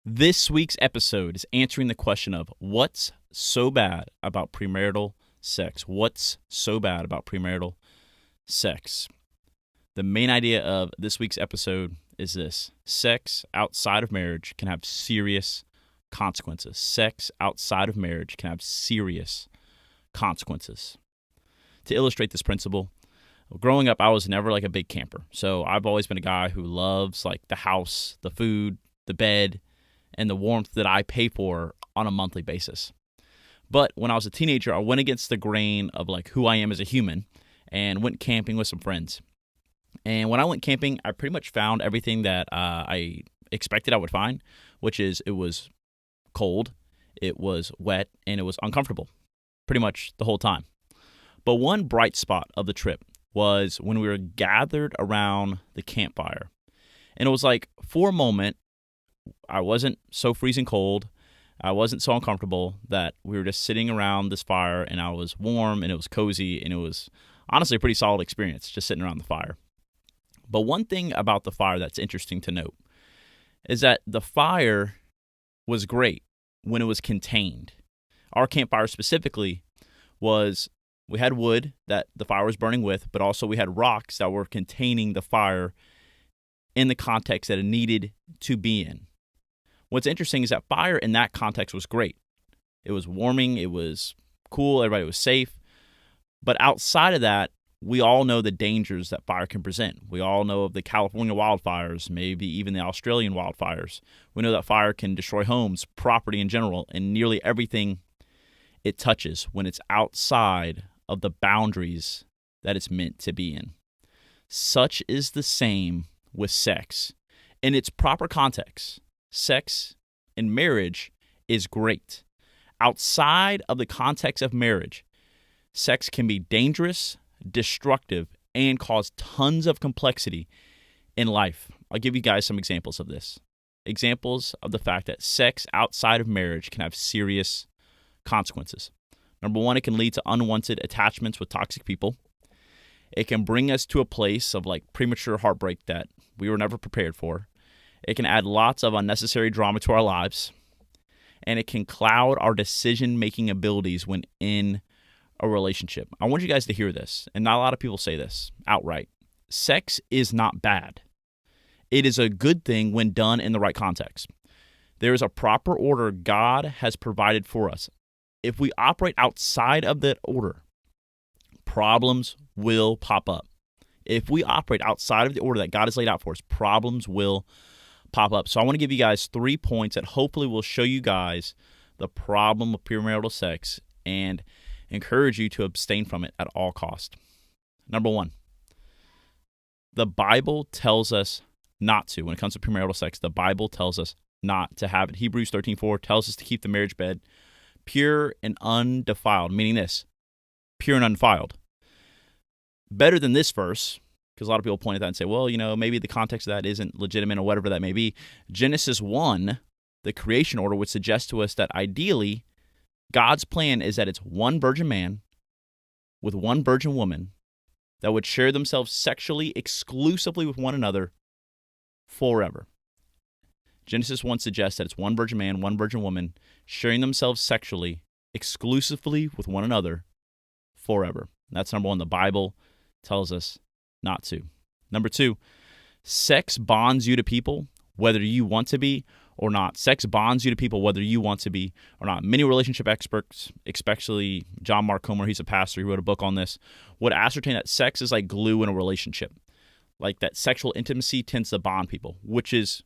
This week's episode is answering the question of what's so bad about premarital sex? What's so bad about premarital sex? The main idea of this week's episode is this: sex outside of marriage can have serious consequences. Sex outside of marriage can have serious consequences. To illustrate this principle, growing up, I was never like a big camper. So I've always been a guy who loves like the house, the food, the bed, and the warmth that I pay for on a monthly basis. But when I was a teenager, I went against the grain of like who I am as a human and went camping with some friends. And when I went camping, I pretty much found everything that I expected I would find, which is it was cold, it was wet, and it was uncomfortable pretty much the whole time. But one bright spot of the trip was when we were gathered around the campfire. And it was like, for a moment, I wasn't so freezing cold, I wasn't so uncomfortable that we were just sitting around this fire and I was warm and it was cozy and it was honestly a pretty solid experience just sitting around the fire. But one thing about the fire that's interesting to note is that the fire was great when it was contained. Our campfire specifically we had wood that the fire was burning with, but also we had rocks that were containing the fire in the context that it needed to be in. What's interesting is that fire in that context was great. It was warming, it was cool, everybody was safe. But outside of that, we all know the dangers that fire can present. We all know of the California wildfires, maybe even the Australian wildfires. We know that fire can destroy homes, property in general, and nearly everything it touches when it's outside of the boundaries that it's meant to be in. Such is the same with sex. In its proper context, sex in marriage is great. Outside of the context of marriage, sex can be dangerous, destructive, and cause tons of complexity in life. I'll give you guys some examples of this. Examples of the fact that sex outside of marriage can have serious consequences. Number one, it can lead to unwanted attachments with toxic people. It can bring us to a place of like premature heartbreak that we were never prepared for. It can add lots of unnecessary drama to our lives. And it can cloud our decision-making abilities when in a relationship. I want you guys to hear this, and not a lot of people say this outright. Sex is not bad. It is a good thing when done in the right context. There is a proper order God has provided for us. If we operate outside of that order, problems will pop up. If we operate outside of the order that God has laid out for us, problems will pop up. So I want to give you guys 3 points that hopefully will show you guys the problem of premarital sex and encourage you to abstain from it at all costs. Number one, the Bible tells us not to. When it comes to premarital sex, the Bible tells us not to have it. Hebrews 13:4 tells us to keep the marriage bed pure and undefiled, meaning this: pure and undefiled. Better than this verse, because a lot of people point at that and say, well, maybe the context of that isn't legitimate or whatever that may be. Genesis 1, the creation order, would suggest to us that ideally, God's plan is that it's one virgin man with one virgin woman that would share themselves sexually exclusively with one another forever. Genesis 1 suggests that it's one virgin man, one virgin woman sharing themselves sexually exclusively with one another forever. That's number one. The Bible tells us not to. Number two, sex bonds you to people whether you want to be or not. Sex bonds you to people whether you want to be or not. Many relationship experts, especially John Mark Comer, he's a pastor, he wrote a book on this, would ascertain that sex is like glue in a relationship. Like that sexual intimacy tends to bond people, which is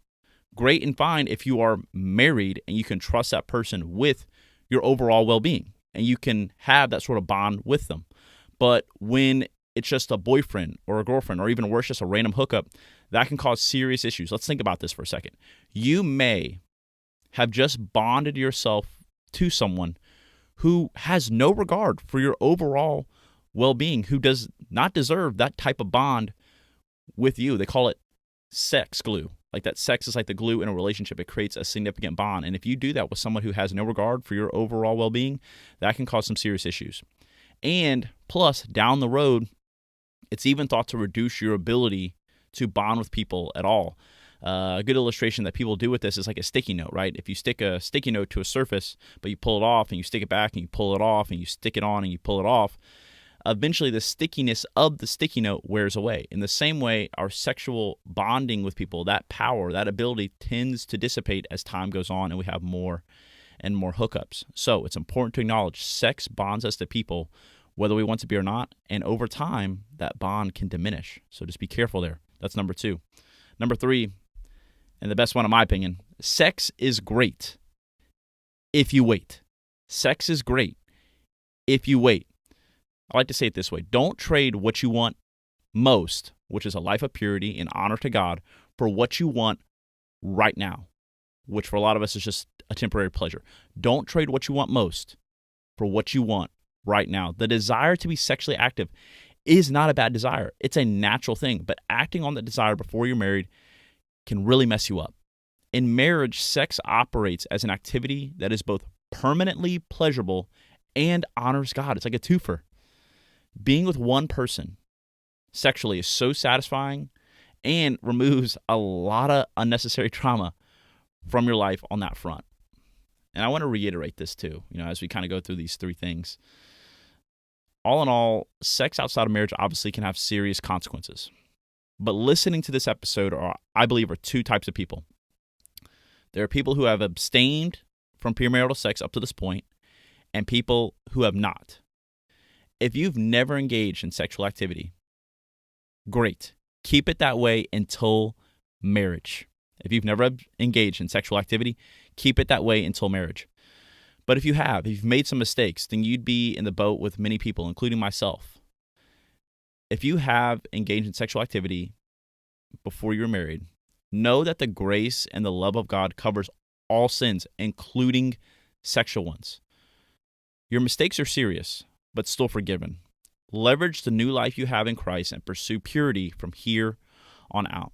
great and fine if you are married and you can trust that person with your overall well-being and you can have that sort of bond with them. But when it's just a boyfriend or a girlfriend or even worse, just a random hookup, that can cause serious issues. Let's think about this for a second. You may have just bonded yourself to someone who has no regard for your overall well-being, who does not deserve that type of bond with you. They call it sex glue. Like that sex is like the glue in a relationship. It creates a significant bond. And if you do that with someone who has no regard for your overall well-being, that can cause some serious issues. And plus, down the road, it's even thought to reduce your ability to bond with people at all. A good illustration that people do with this is like a sticky note, right? If you stick a sticky note to a surface, but you pull it off and you stick it back and you pull it off and you stick it on and you pull it off, eventually the stickiness of the sticky note wears away. In the same way, our sexual bonding with people, that power, that ability tends to dissipate as time goes on and we have more and more hookups. So it's important to acknowledge sex bonds us to people, whether we want to be or not, and over time, that bond can diminish. So just be careful there. That's number 2. Number 3, and the best one in my opinion, sex is great if you wait. Sex is great if you wait. I like to say it this way. Don't trade what you want most, which is a life of purity and honor to God, for what you want right now, which for a lot of us is just a temporary pleasure. Don't trade what you want most for what you want right now. The desire to be sexually active is not a bad desire. It's a natural thing, but acting on that desire before you're married can really mess you up. In marriage, sex operates as an activity that is both permanently pleasurable and honors God. It's like a twofer. Being with one person sexually is so satisfying and removes a lot of unnecessary trauma from your life on that front. And I want to reiterate this too, as we kind of go through these 3 things. All in all, sex outside of marriage obviously can have serious consequences. But listening to this episode, I believe, are 2 types of people. There are people who have abstained from premarital sex up to this point, and people who have not. If you've never engaged in sexual activity, great. Keep it that way until marriage. If you've never engaged in sexual activity, keep it that way until marriage. But if you've made some mistakes, then you'd be in the boat with many people, including myself. If you have engaged in sexual activity before you were married, know that the grace and the love of God covers all sins, including sexual ones. Your mistakes are serious, but still forgiven. Leverage the new life you have in Christ and pursue purity from here on out.